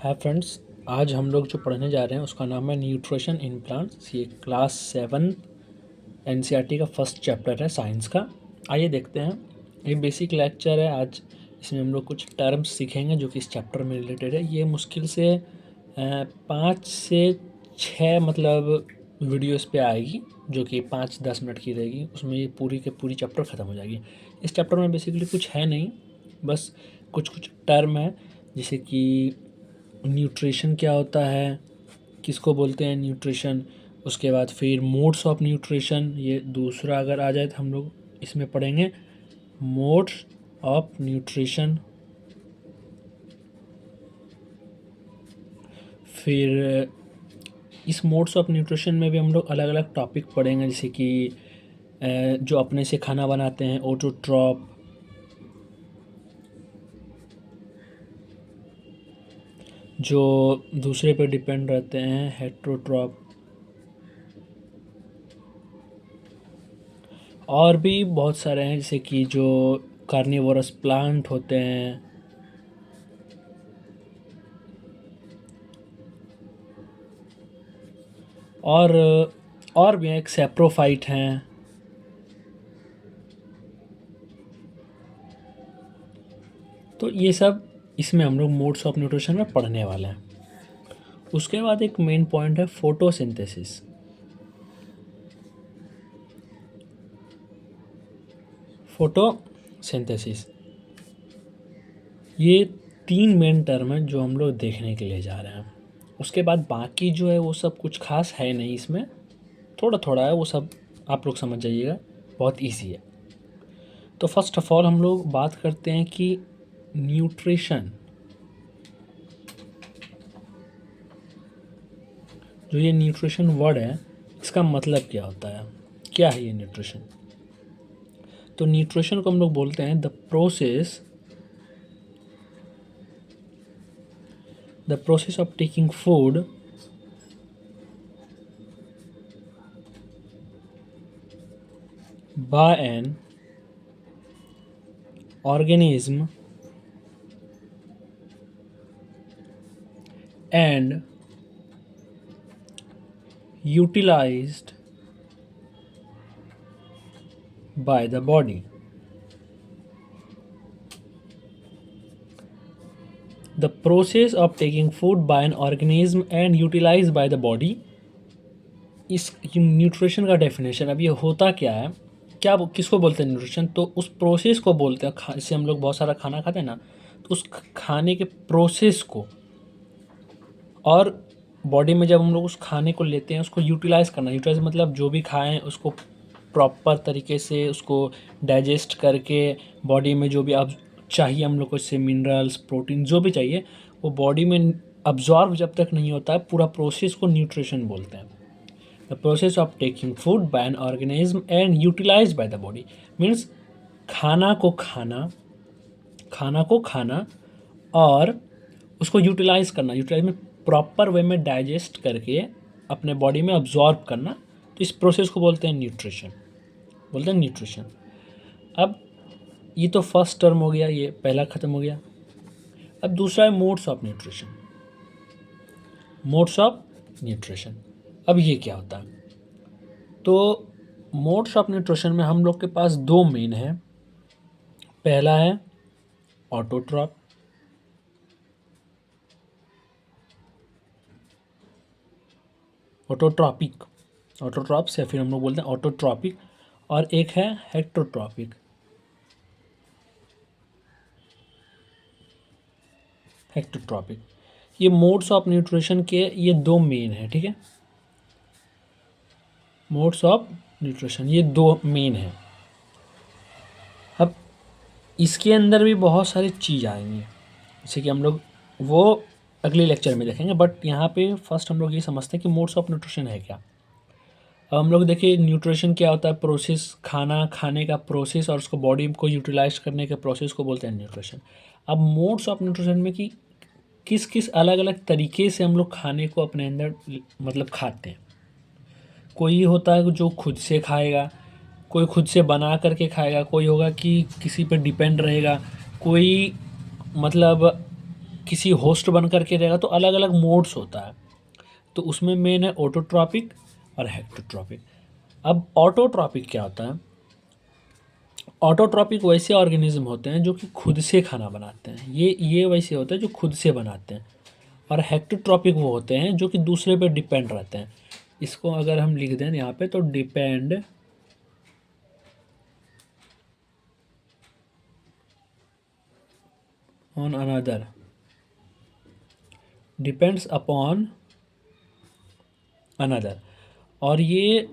Hi friends, आज हम लोग जो पढ़ने जा रहे हैं उसका नाम है न्यूट्रिशन इन प्लांट्स। ये क्लास 7 एनसीईआरटी का फर्स्ट चैप्टर है साइंस का। आइए देखते हैं। ये बेसिक लेक्चर है आज। इसमें हम लोग कुछ टर्म्स सीखेंगे जो कि इस चैप्टर में रिलेटेड है। ये मुश्किल से 5 से 6 मतलब वीडियो इस पे आएगी जो कि 5-10 मिनट की रहेगी। उसमें ये पूरी के पूरी चैप्टर ख़त्म हो जाएगी। इस चैप्टर में बेसिकली कुछ है नहीं, बस कुछ कुछ टर्म है जैसे कि न्यूट्रिशन क्या होता है, किसको बोलते हैं न्यूट्रिशन। उसके बाद फिर मोड्स ऑफ न्यूट्रिशन, ये दूसरा अगर आ जाए तो हम लोग इसमें पढ़ेंगे मोड्स ऑफ न्यूट्रिशन। फिर इस मोड्स ऑफ न्यूट्रिशन में भी हम लोग अलग अलग टॉपिक पढ़ेंगे जैसे कि जो अपने से खाना बनाते हैं ऑटोट्रॉप, जो दूसरे पे डिपेंड रहते हैं हेट्रोट्रॉप, और भी बहुत सारे हैं जैसे कि जो कार्निवोरस प्लांट होते हैं। और और भी एक सेप्रोफाइट हैं। तो ये सब इसमें हम लोग मोड्स ऑफ न्यूट्रिशन में पढ़ने वाले हैं। उसके बाद एक मेन पॉइंट है फोटोसिंथेसिस। फोटोसिंथेसिस ये 3 मेन टर्म है जो हम लोग देखने के लिए जा रहे हैं। उसके बाद बाकी जो है वो सब कुछ खास है नहीं, इसमें थोड़ा थोड़ा है, वो सब आप लोग समझ जाइएगा, बहुत इजी है। तो फर्स्ट ऑफ ऑल हम लोग बात करते हैं कि न्यूट्रिशन, जो ये न्यूट्रिशन वर्ड है इसका मतलब क्या होता है, क्या है ये न्यूट्रिशन। तो न्यूट्रिशन को हम लोग बोलते हैं the process of taking food by an organism and utilized by the body. The process of taking food by an organism and utilized by the body. इस न्यूट्रिशन का डेफिनेशन, अब ये होता क्या है, क्या किसको बोलते हैं न्यूट्रिशन, तो उस प्रोसेस को बोलते हैं। जैसे हम लोग बहुत सारा खाना खाते हैं ना, तो उस खाने के प्रोसेस को, और बॉडी में जब हम लोग उस खाने को लेते हैं उसको यूटिलाइज़ करना। यूटिलाइज मतलब जो भी खाएं उसको प्रॉपर तरीके से उसको डाइजेस्ट करके बॉडी में जो भी अब चाहिए हम लोग को, इससे मिनरल्स प्रोटीन जो भी चाहिए वो बॉडी में अब्जॉर्ब जब तक नहीं होता है, पूरा प्रोसेस को न्यूट्रिशन बोलते हैं। The process of taking food by an organism and utilize by the body means खाना को खाना और उसको यूटिलाइज करना। यूटिलाइज में प्रॉपर वे में डाइजेस्ट करके अपने बॉडी में अब्जॉर्ब करना। तो इस प्रोसेस को बोलते हैं न्यूट्रिशन, अब ये तो फर्स्ट टर्म हो गया, ये पहला ख़त्म हो गया। अब दूसरा है मोड्स ऑफ न्यूट्रिशन। अब ये क्या होता है, तो मोड्स ऑफ न्यूट्रिशन में हम लोग के पास 2 मेन है। पहला है ऑटोट्रॉप, ऑटोट्रॉप से फिर हम लोग बोलते हैं ऑटोट्रॉपिक, और एक है हेट्रोट्रॉपिक। ये मोड्स ऑफ न्यूट्रिशन के ये 2 मेन है, ठीक है। मोड्स ऑफ न्यूट्रिशन ये 2 मेन है। अब इसके अंदर भी बहुत सारी चीज़ आएंगी जैसे कि हम लोग वो अगले लेक्चर में देखेंगे, बट यहाँ पे फर्स्ट हम लोग ये समझते हैं कि मोड्स ऑफ न्यूट्रिशन है क्या। अब हम लोग देखिए न्यूट्रिशन क्या होता है, प्रोसेस, खाना खाने का प्रोसेस और उसको बॉडी को यूटिलाइज करने के प्रोसेस को बोलते हैं न्यूट्रिशन। अब मोड्स ऑफ न्यूट्रिशन में कि किस किस अलग अलग तरीके से हम लोग खाने को अपने अंदर मतलब खाते हैं। कोई होता है जो खुद से खाएगा, कोई खुद से बना करके खाएगा, कोई होगा कि किसी पर डिपेंड रहेगा, कोई मतलब किसी होस्ट बन करके रहेगा तो अलग अलग मोड्स होता है। तो उसमें मेन है ऑटोट्रॉपिक और हेक्टोट्रॉपिक। अब ऑटोट्रॉपिक क्या होता है? ऑटोट्रॉपिक वैसे ऑर्गेनिज्म होते हैं जो कि खुद से खाना बनाते हैं, ये वैसे होते हैं जो खुद से बनाते हैं। और हेक्टोट्रॉपिक वो होते हैं जो कि दूसरे पे डिपेंड रहते हैं। इसको अगर हम लिख दें यहाँ पे तो depend on another, depends upon another, और ये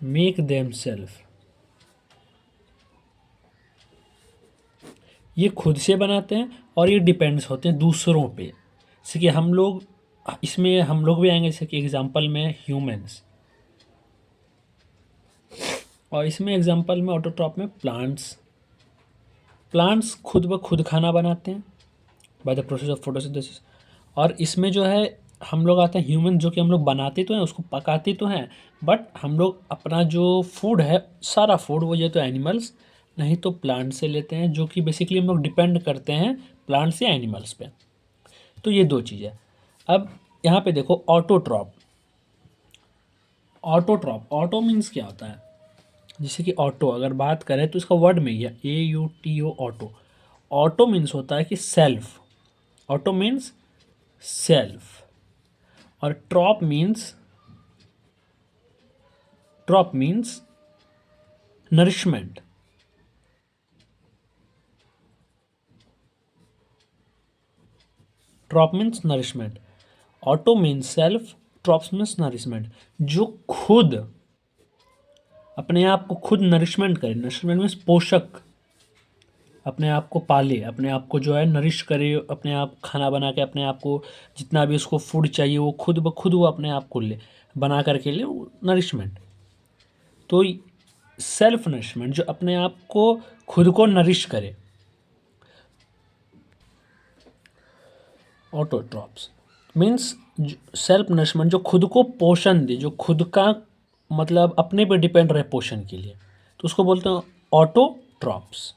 मेक देम सेल्फ, ये खुद से बनाते हैं और ये डिपेंड्स होते हैं दूसरों पे। जैसे कि हम लोग, इसमें हम लोग भी आएंगे, जैसे कि एग्जांपल में ह्यूमंस, और इसमें एग्जांपल में ऑटोट्रॉप में प्लांट्स। प्लांट्स खुद ब खुद खाना बनाते हैं by the process of photosynthesis. और इसमें जो है हम लोग आते हैं ह्यूमन, जो कि हम लोग बनाते तो हैं, उसको पकाते तो हैं, बट हम लोग अपना जो फूड है, सारा फूड वो या तो एनिमल्स नहीं तो प्लांट से लेते हैं, जो कि बेसिकली हम लोग डिपेंड करते हैं प्लांट्स या एनिमल्स पे। तो ये दो चीज़ है। अब यहाँ पे देखो ऑटोट्रॉप। ऑटोट्रॉप, ऑटो मीन्स क्या होता है? जैसे कि ऑटो अगर बात करें तो इसका वर्ड में ही है AUTO, ऑटो। ऑटो मीन्स होता है कि सेल्फ, ऑटो मीन्स सेल्फ। और trope means nourishment. Trope means nourishment, auto means self, tropes means nourishment. जो खुद अपने आप को खुद नरिशमेंट करे, नरिशमेंट मीन्स पोषक, अपने आप को पाले, अपने आप को जो है नरिश करे, अपने आप खाना बना के अपने आप को जितना भी उसको फूड चाहिए वो खुद ब खुद वो अपने आप को ले बना करके ले, नरिशमेंट। तो सेल्फ नरिशमेंट, जो अपने आप को खुद को नरिश करे, ऑटोट्रॉप्स मीन्स सेल्फ नरिशमेंट, जो खुद को पोषण दे, जो खुद का मतलब अपने पे डिपेंड रहे पोषण के लिए, तो उसको बोलते हैं ऑटोट्रॉप्स।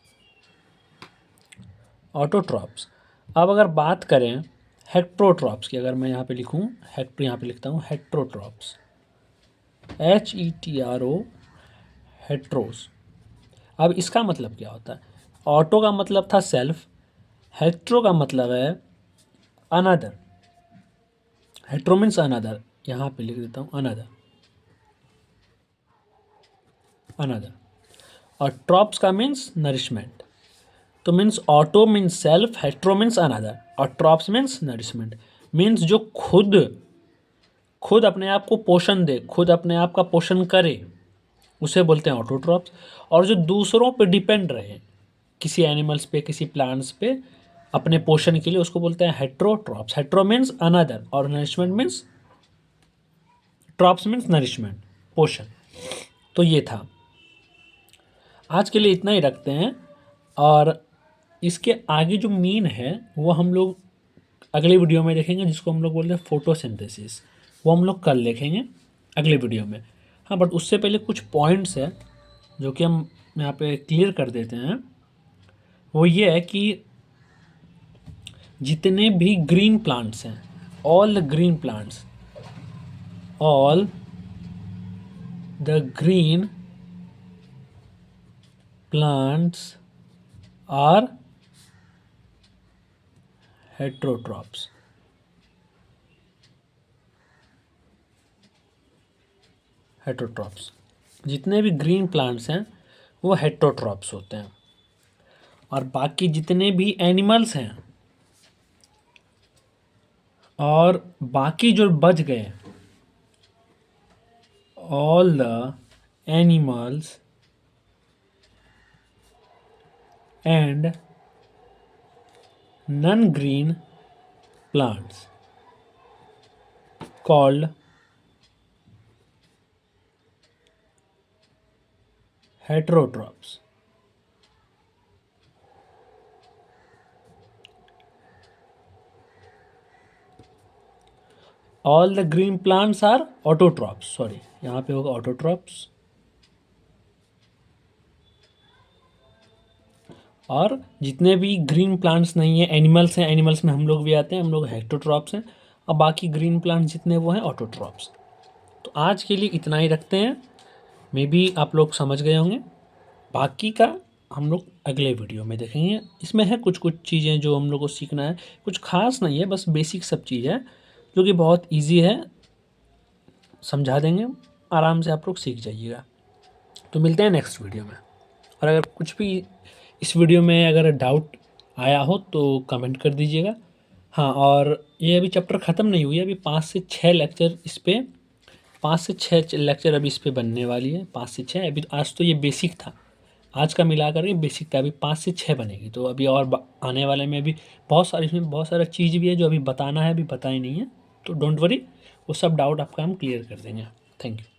ऑटोट्रॉप्स। अब अगर बात करें हेट्रोट्रॉप्स की, अगर मैं यहाँ पे लिखूँ यहाँ पे लिखता हूँ हेट्रोट्रॉप्स, HETRO, हेट्रोस। अब इसका मतलब क्या होता है? ऑटो का मतलब था सेल्फ, हेट्रो का मतलब है अनदर। हेट्रो मीन्स अनदर, यहाँ पे लिख देता हूँ अनदर, अनदर। और ट्रॉप्स का मीन्स नरिशमेंट। तो means auto means self, hetero means another, और ट्रॉप्स मीन्स नरिशमेंट। मीन्स जो खुद खुद अपने आप को पोषण दे, खुद अपने आप का पोषण करे, उसे बोलते हैं ऑटोट्रॉप्स। और जो दूसरों पे डिपेंड रहे, किसी एनिमल्स पे, किसी प्लांट्स पे अपने पोषण के लिए, उसको बोलते हैं हेट्रोट्रॉप्स। हेट्रो मीन्स अनदर और nourishment means, trophs means nourishment, पोषण। तो ये था, आज के लिए इतना ही रखते हैं। और इसके आगे जो मीन है वो हम लोग अगले वीडियो में देखेंगे, जिसको हम लोग बोलते हैं फोटोसिंथेसिस। वो हम लोग कल देखेंगे अगले वीडियो में। हाँ, बट उससे पहले कुछ पॉइंट्स है जो कि हम यहाँ पे क्लियर कर देते हैं। वो ये है कि जितने भी ग्रीन प्लांट्स हैं, all the green plants, all the green plants are heterotrophs. Heterotrophs, जितने भी ग्रीन प्लांट्स हैं वो हेट्रोट्रॉप्स होते हैं। और बाकी जितने भी एनिमल्स हैं और बाकी जो बच गए, all the animals and non green plants called heterotrophs. All the green plants are autotrophs, sorry यहाँ पे होगा ऑटोट्रॉप्स। और जितने भी ग्रीन प्लांट्स नहीं है, एनिमल्स हैं, एनिमल्स में हम लोग भी आते हैं, हम लोग हेक्टोट्रॉप्स हैं, और बाकी ग्रीन प्लांट्स जितने वो हैं ऑटोट्रॉप्स। तो आज के लिए इतना ही रखते हैं। मे बी आप लोग समझ गए होंगे, बाकी का हम लोग अगले वीडियो में देखेंगे। इसमें है कुछ कुछ चीज़ें जो हम लोग को सीखना है, कुछ खास नहीं है, बस बेसिक सब चीज़ है जो कि बहुत ईजी है, समझा देंगे, आराम से आप लोग सीख जाइएगा। तो मिलते हैं नेक्स्ट वीडियो में। और अगर कुछ भी इस वीडियो में अगर डाउट आया हो तो कमेंट कर दीजिएगा। हाँ, और ये अभी चैप्टर ख़त्म नहीं हुई है, अभी 5 से 6 लेक्चर इस पर, 5 से 6 लेक्चर अभी इस पर बनने वाली है, 5 से 6। अभी आज तो ये बेसिक था, आज का मिला कर ये बेसिक था, अभी 5 से 6 बनेगी। तो अभी और आने वाले में भी बहुत सारी, इसमें बहुत सारा चीज़ भी है जो अभी बताना है, अभी बताई नहीं है। तो डोंट वरी, वो सब डाउट आपका हम क्लियर कर देंगे। Thank you.